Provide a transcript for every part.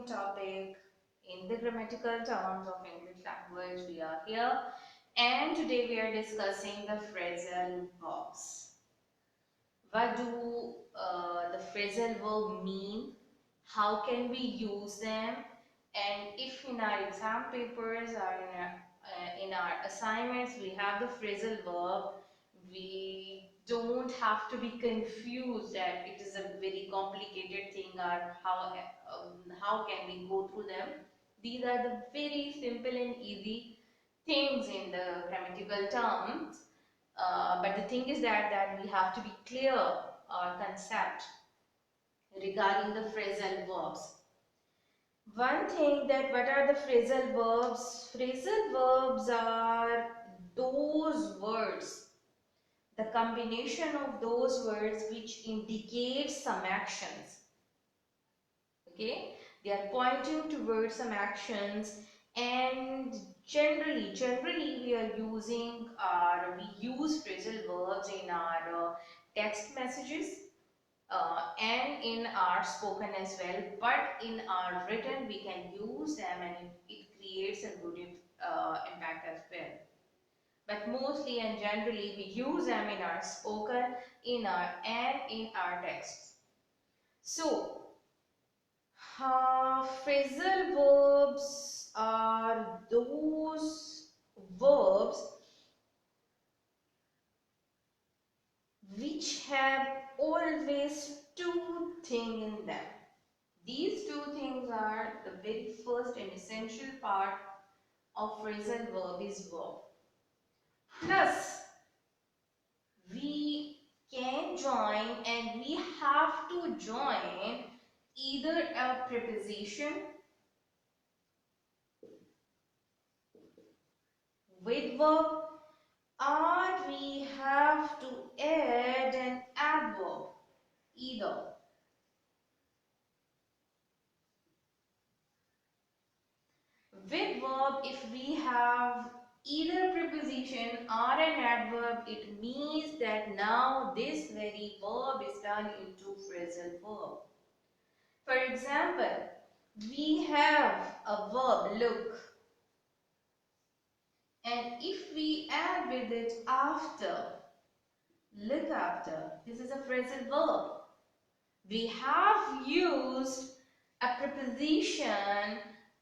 new topic in the grammatical terms of English language. We are here and today we are discussing the phrasal verbs. What do the phrasal verb mean? How can we use them? And if in our exam papers or in our assignments we have the phrasal verb, we don't have to be confused that it is a very complicated thing or how can we go through them. These are the very simple and easy things in the grammatical terms. But the thing is that we have to be clear our concept regarding the phrasal verbs. One thing that what are the phrasal verbs? Phrasal verbs are those words, the combination of those words which indicate some actions. Okay, they are pointing towards some actions, and generally we are using we use phrasal verbs in our text messages and in our spoken as well, but in our written we can use them and it creates a good impact as well. But mostly and generally we use them in our spoken, in our texts. So phrasal verbs are those verbs which have always two things in them. These two things are the very first and essential part of phrasal verb is verb. Plus, we can join and we have to join either a preposition with verb or we have to add an adverb, either. With verb, if we have either preposition or an adverb, it means that now this very verb is turned into phrasal verb. For example, we have a verb look, and if we add with it after, look after, this is a phrasal verb. We have used a preposition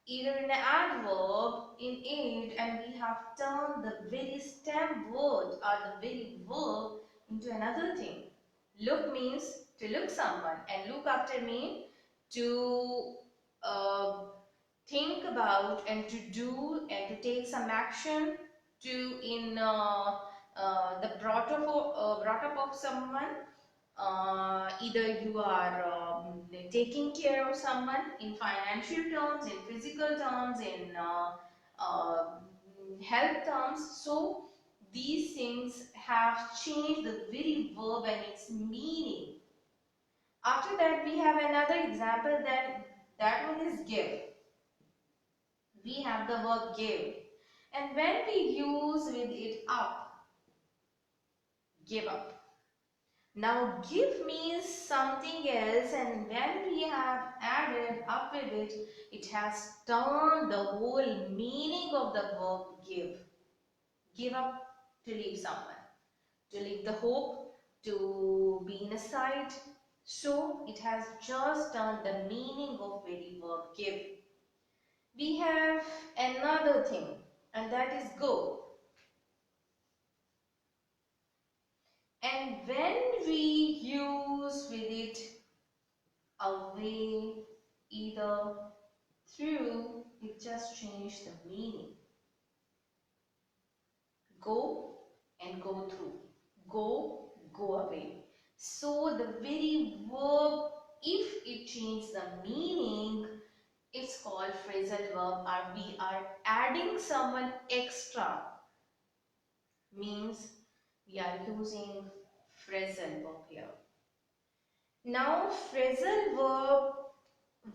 either in an adverb in it, and we have turned the very stem word or the very verb into another thing. Look means to look someone, and look after means to think about and to do and to take some action to in the brought up of someone. Either you are taking care of someone in financial terms, in physical terms, in health terms. So these things have changed the very verb and its meaning. After that, we have another example, that one is give. We have the verb give, and when we use with it up, give up. Now give means something else, and when we have added up with it, it has turned the whole meaning of the verb give. Give up, to leave someone, to leave the hope, to be in a side. So it has just turned the meaning of very verb give. We have another thing, and that is go. And when we use with it away, either, through, it just changed the meaning. Go and go through. Go, go away. So the very verb, if it changes the meaning, it's called phrasal verb, or we are adding someone extra. Means we are using phrasal verb here. Now phrasal verb,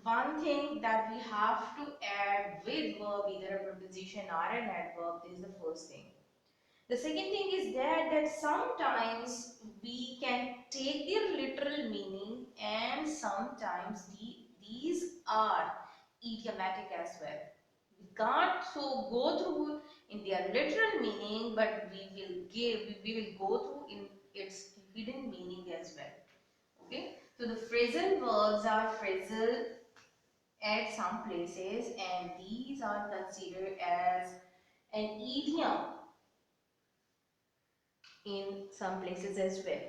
one thing that we have to add with verb, either a preposition or an adverb, this is the first thing. The second thing is that sometimes we can take their literal meaning, and sometimes these are idiomatic as well. We can't so go through in their literal meaning, but we will go through in its hidden meaning as well. Okay, so the phrasal verbs are phrasal at some places, and these are considered as an idiom in some places as well.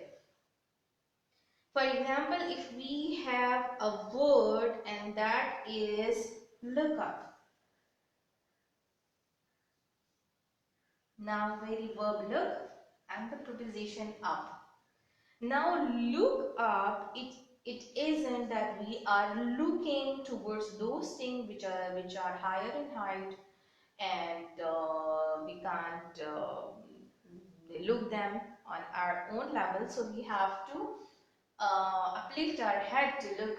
For example, if we have a word and that is look up. Now very verb look and the preposition up. Now look up, it isn't that we are looking towards those things which are higher in height, and we can't look them on our own level, so we have to uplift our head to look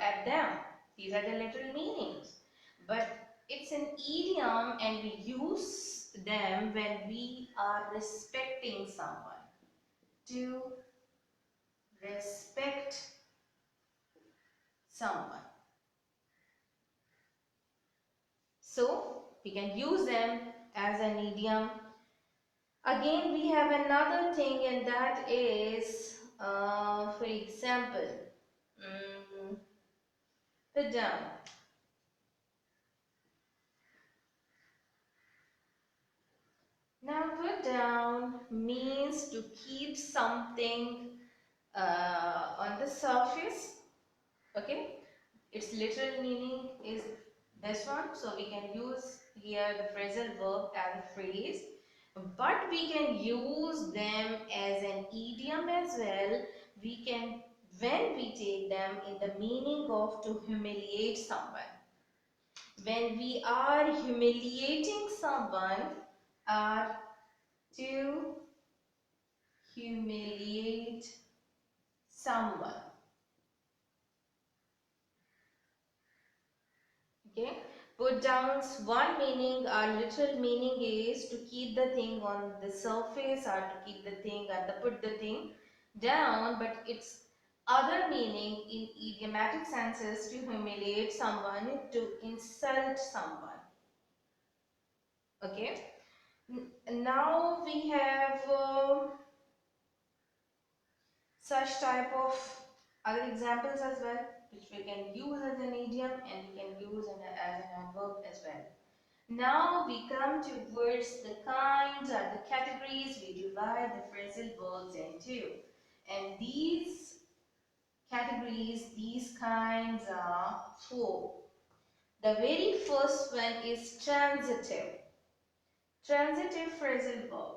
at them. These are the literal meanings. But it's an idiom and we use them when we are respecting someone. To respect someone. So we can use them as an idiom. Again, we have another thing, and that is, for example, put down. Now put down means to keep something on the surface. Okay, its literal meaning is this one, so we can use here the phrasal verb as a phrase, but we can use them as an idiom as well. We can, when we take them in the meaning of to humiliate someone. When we are humiliating someone, are to humiliate someone. Okay, put downs one meaning, our literal meaning is to keep the thing on the surface or to keep the thing or to put the thing down, but its other meaning in idiomatic sense is to humiliate someone, to insult someone. Okay, now we have such type of other examples as well, which we can use as an idiom and we can use as an adverb as well. Now we come towards the kinds or the categories we divide the phrasal verbs into. And these categories, these kinds are four. The very first one is transitive. Transitive phrasal verb.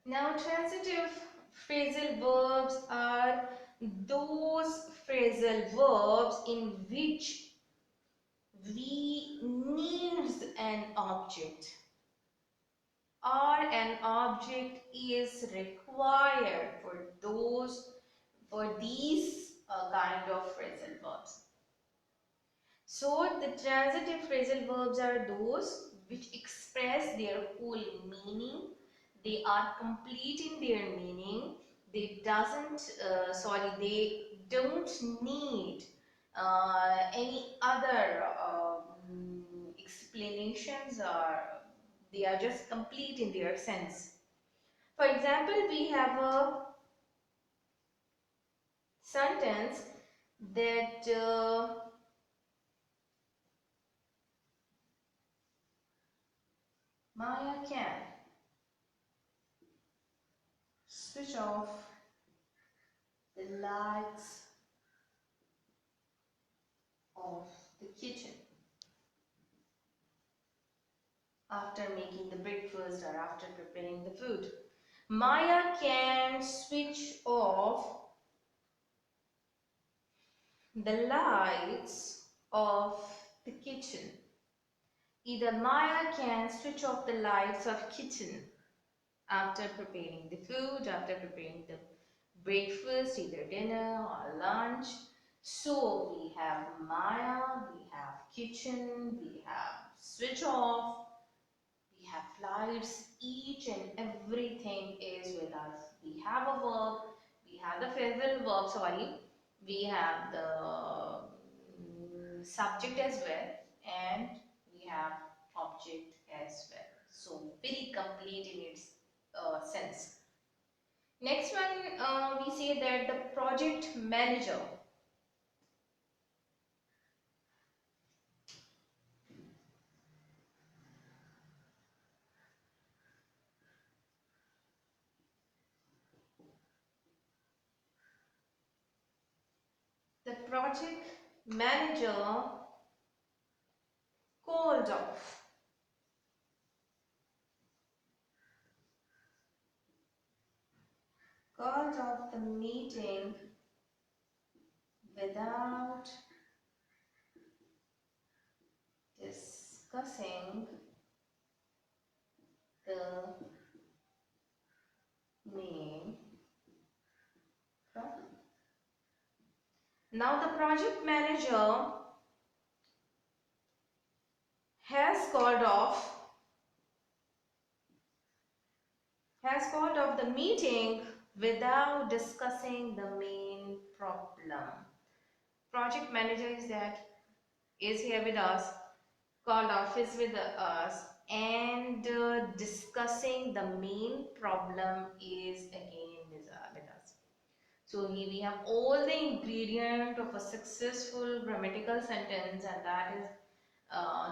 Now, transitive phrasal verbs are those phrasal verbs in which we needs an object or an object is required for these kind of phrasal verbs. So the transitive phrasal verbs are those which express their whole meaning. They are complete in their meaning. They don't need any other explanations, or they are just complete in their sense. For example, we have a sentence that Maya can switch off the lights of the kitchen after making the breakfast or after preparing the food. Maya can switch off the lights of the kitchen. Either Maya can switch off the lights of kitchen after preparing the food, after preparing the breakfast, either dinner or lunch. So we have Maya, we have kitchen, we have switch off, we have flights, each and everything is with us. We have a verb, we have the phrasal verb, sorry, we have the subject as well, and we have object as well. So very complete in its sense. Next one, we say that the project manager. The project manager called off. Called off the meeting without discussing the main problem. Now the project manager has called off the meeting without discussing the main problem. Project manager is here with us, called off is with us, and discussing the main problem is again with us. So here we have all the ingredient of a successful grammatical sentence, and that is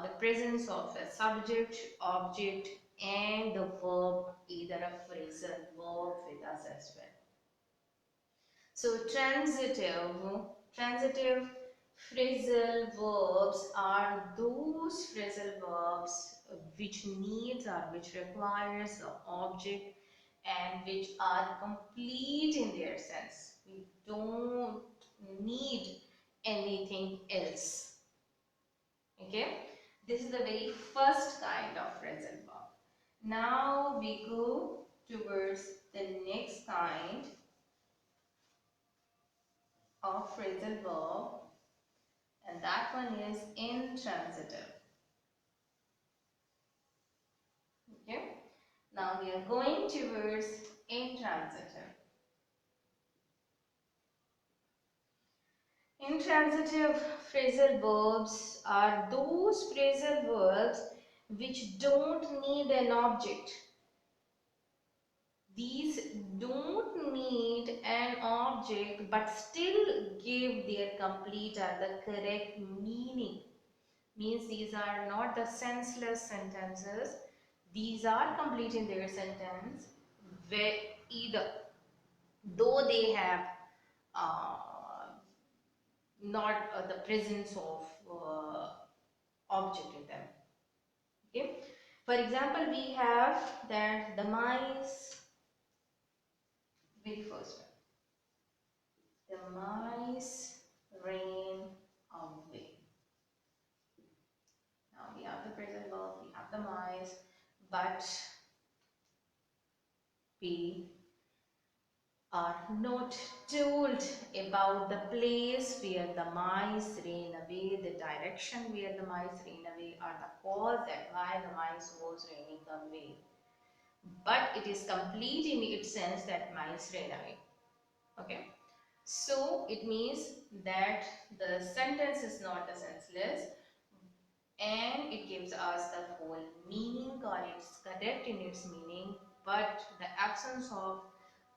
the presence of a subject, object, and the verb, either a phrasal verb with us as well. So transitive phrasal verbs are those phrasal verbs which needs or which requires the object and which are complete in their sense. We don't need anything else. Okay, this is the very first kind of phrasal verb. Now we go towards the next kind of phrasal verb, and that one is intransitive. Okay, now we are going towards intransitive. Intransitive phrasal verbs are those phrasal verbs which don't need an object. These don't need an object but still give their complete or the correct meaning. Means these are not the senseless sentences. These are complete in their sentence, where either though they have uh, not the presence of object in them. Okay. For example, we have that the mice, very first one. The mice ran away. Now we have the present verb, we have the mice, but we are not told about the place where the mice ran away, the direction where the mice ran away, or the cause that why the mice was running away. But it is complete in its sense that mice ran away. Okay. So it means that the sentence is not a senseless, and it gives us the whole meaning, or it's correct in its meaning, but the absence of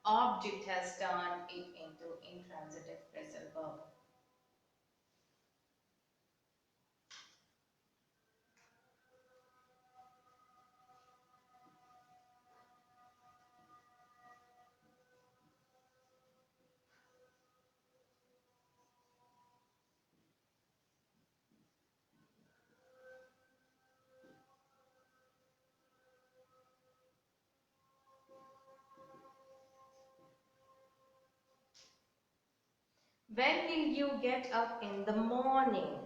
object has turned it into intransitive phrasal verb. When will you get up in the morning?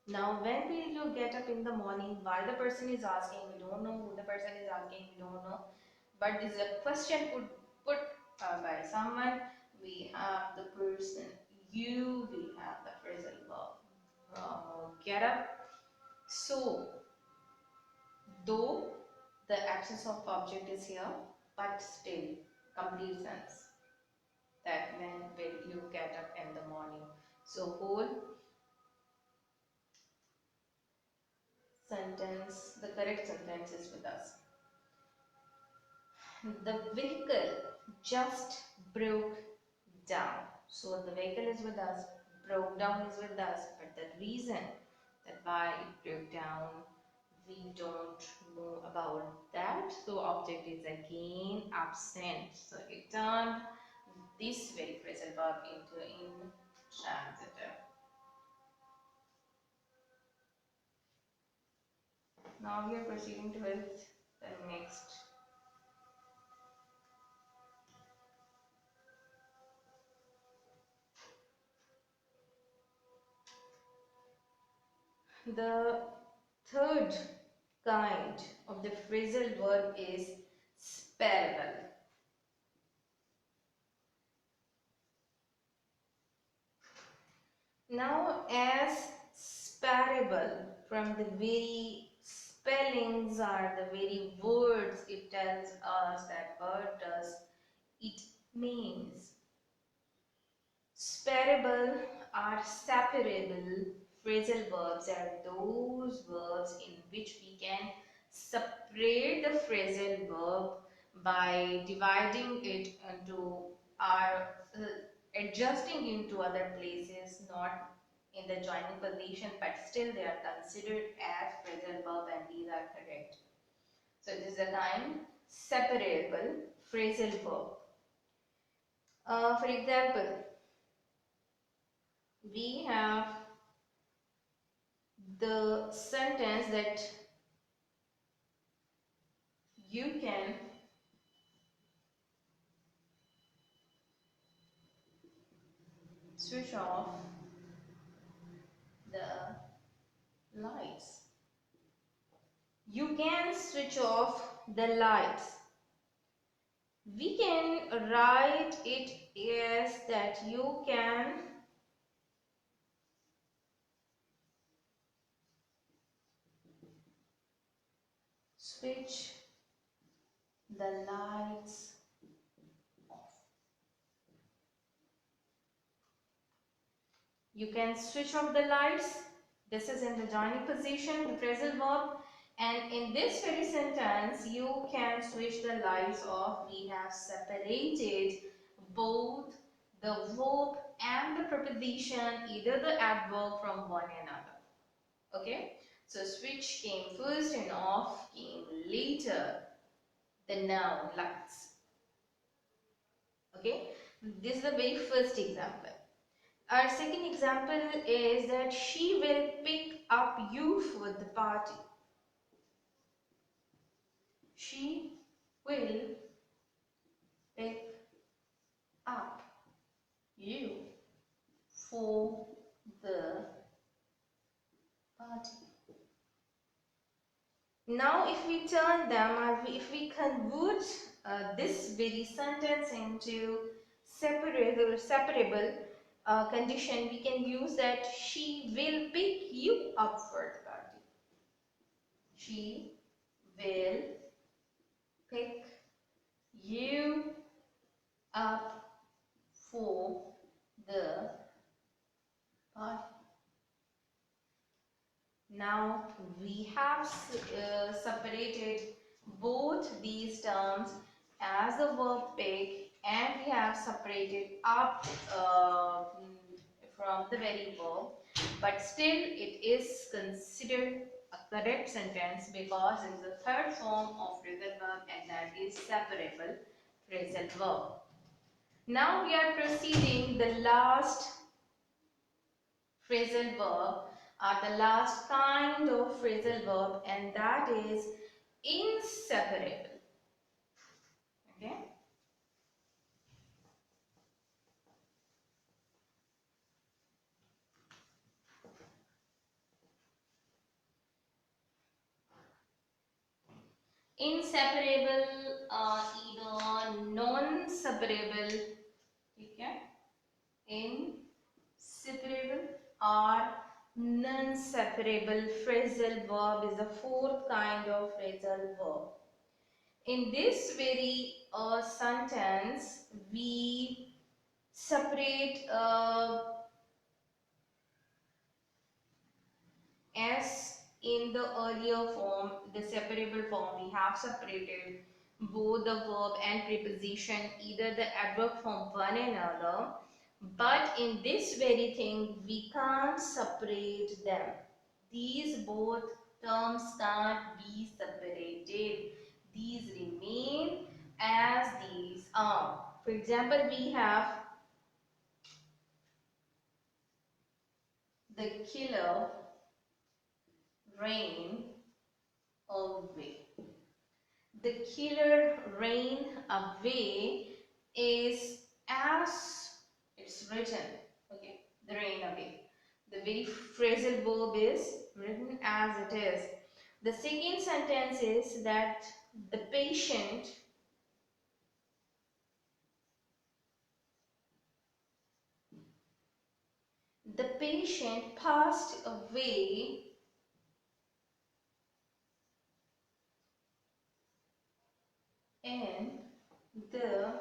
Now, when will you get up in the morning? Why the person is asking, we don't know. Who the person is asking, we don't know. But this is a question put by someone. We have the person you, we have the phrasal verb get up. So though the absence of object is here, but still complete sense. That when will you get up in the morning? So whole sentence, the correct sentence is with us. The vehicle just broke down. So the vehicle is with us, broke down is with us, but the reason that why it broke down, we don't know about that. So object is again absent. So it turned this very phrasal verb into intransitive. Now we are proceeding with the next. The third kind of the phrasal verb is sparable. Now, as sparable, from the very spellings are the very words, it tells us that what does it means. Sparable are separable phrasal verbs, are those verbs in which we can separate the phrasal verb by dividing it into our adjusting into other places, not in the joining position, but still they are considered as phrasal verb and these are correct. So this is a kind separable phrasal verb. For example, we have the sentence that you can switch off the lights. You can switch off the lights. We can write it as that you can switch the lights off. You can switch off the lights. This is in the joining position, the phrasal verb. And in this very sentence, you can switch the lights off. We have separated both the verb and the preposition, either the adverb, from one another. Okay? So switch came first and off came later. The noun lights. Okay? This is the very first example. Our second example is that she will pick up you for the party. She will pick up you for the party. Now if we turn them, or if we convert this very sentence into separable condition, we can use that she will pick you up for the party. She will pick you up for the party. Now we have separated both these terms as the verb pick, and we have separated up from the very verb, but still it is considered a correct sentence because it is the third form of phrasal verb, and that is separable phrasal verb. Now we are proceeding the last phrasal verb, the last kind of phrasal verb, and that is inseparable. Okay. Inseparable, either non-separable, okay, inseparable or non-separable phrasal verb is the fourth kind of phrasal verb. In this very sentence, we separate as in the earlier form, the separable form, we have separated both the verb and preposition, either the adverb from one another. But in this very thing, we can't separate them. These both terms can't be separated. These remain as these are. For example, we have the killer ran away. The killer ran away is as it's written. Okay, the ran away. The very phrasal verb is written as it is. The second sentence is that the patient passed away in the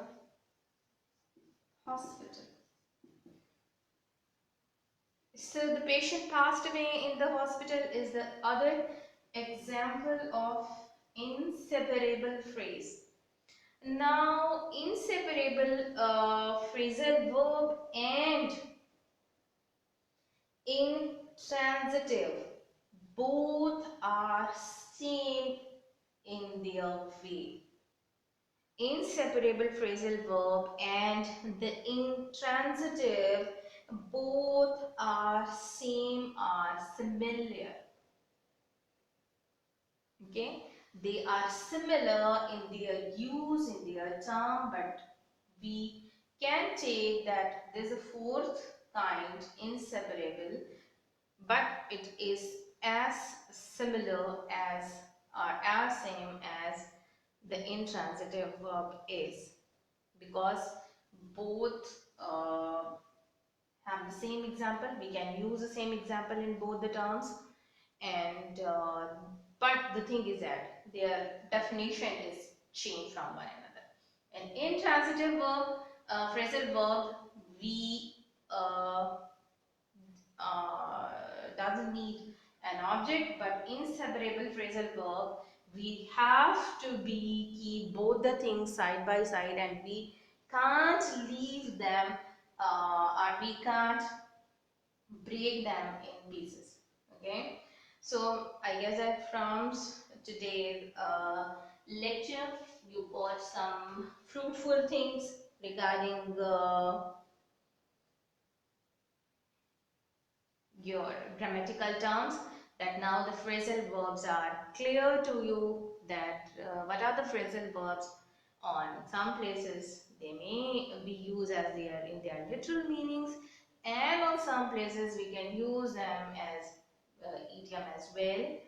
hospital. So the patient passed away in the hospital is the other example of inseparable phrase. Now, inseparable phrasal verb and intransitive both are same in their way. Inseparable phrasal verb and the intransitive both are same, are similar. Okay, they are similar in their use, in their term, but we can take that there is a fourth kind, inseparable, but it is as similar as or as same as the intransitive verb is, because both have the same example. We can use the same example in both the terms, and but the thing is that their definition is changed from one another. An intransitive verb, phrasal verb, we doesn't need an object, but inseparable phrasal verb, we have to be keep both the things side by side, and we can't leave them or we can't break them in pieces. Okay, so I guess that from today's lecture you got some fruitful things regarding your grammatical terms, that now the phrasal verbs are clear to you, that what are the phrasal verbs. On some places they may be used as their in their literal meanings, and on some places we can use them as idiom as well.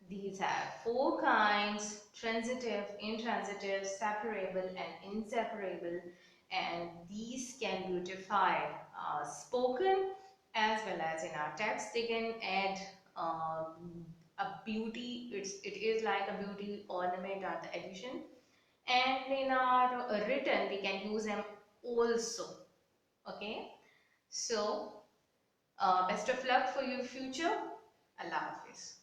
These have four kinds: transitive, intransitive, separable and inseparable, and these can be beautified spoken as well as in our text. They can add a beauty, it is like a beauty ornament or the addition, and in our written we can use them also. Okay, so best of luck for your future. Allah Hafiz.